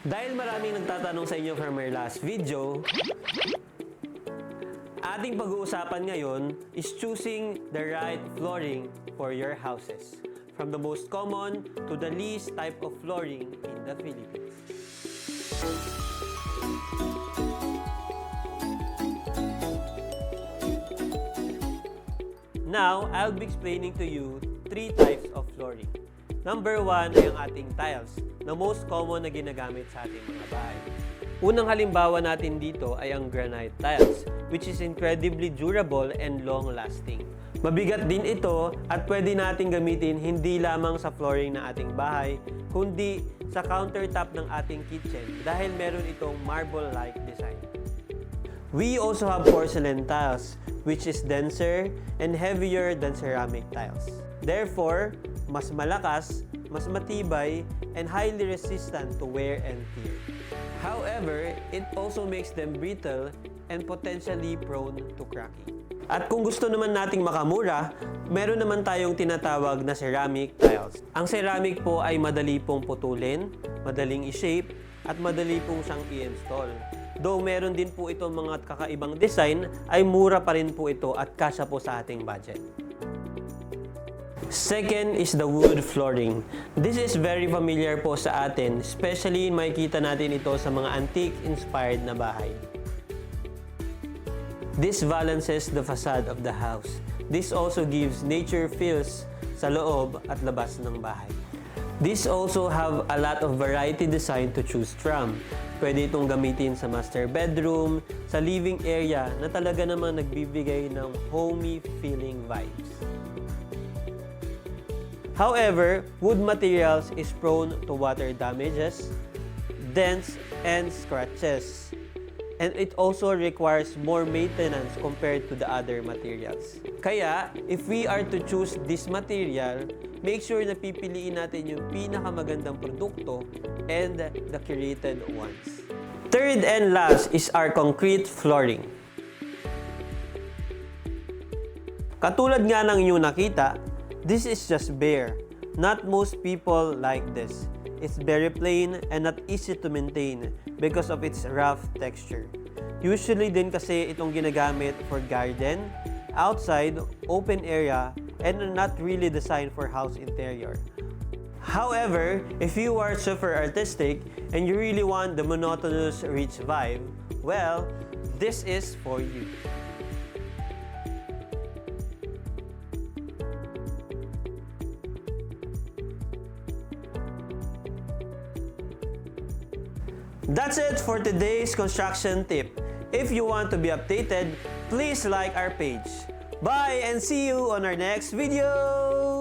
Dahil maraming nagtatanong sa inyo from our last video, ating pag-uusapan ngayon is choosing the right flooring for your houses. From the most common to the least type of flooring in the Philippines. Now, I'll be explaining to you 3 types of flooring. Number 1 ay ang ating tiles, na most common na ginagamit sa ating mga bahay. Unang halimbawa natin dito ay ang granite tiles, which is incredibly durable and long-lasting. Mabigat din ito at pwede nating gamitin hindi lamang sa flooring ng ating bahay, kundi sa countertop ng ating kitchen dahil meron itong marble-like design. We also have porcelain tiles, which is denser and heavier than ceramic tiles. Therefore, mas malakas, mas matibay, and highly resistant to wear and tear. However, it also makes them brittle and potentially prone to cracking. At kung gusto naman nating makamura, meron naman tayong tinatawag na ceramic tiles. Ang ceramic po ay madali pong putulin, madaling i-shape, at madali pong siyang i-install. Though meron din po itong mga kakaibang design, ay mura pa rin po ito at kasya po sa ating budget. Second is the wood flooring. This is very familiar po sa atin, especially makikita natin ito sa mga antique-inspired na bahay. This balances the facade of the house. This also gives nature feels sa loob at labas ng bahay. This also have a lot of variety design to choose from. Pwede itong gamitin sa master bedroom, sa living area na talaga namang nagbibigay ng homey feeling vibes. However, wood materials is prone to water damages, dents, and scratches. And it also requires more maintenance compared to the other materials. Kaya, if we are to choose this material, make sure na pipiliin natin yung pinakamagandang produkto and the curated ones. Third and last is our concrete flooring. Katulad nga ng inyong nakita, this is just bare. Not most people like this. It's very plain and not easy to maintain because of its rough texture. Usually din kasi itong ginagamit for garden, outside, open area, and not really designed for house interior. However, if you are super artistic and you really want the monotonous rich vibe, well, this is for you. That's it for today's construction tip. If you want to be updated, please like our page. Bye and see you on our next video!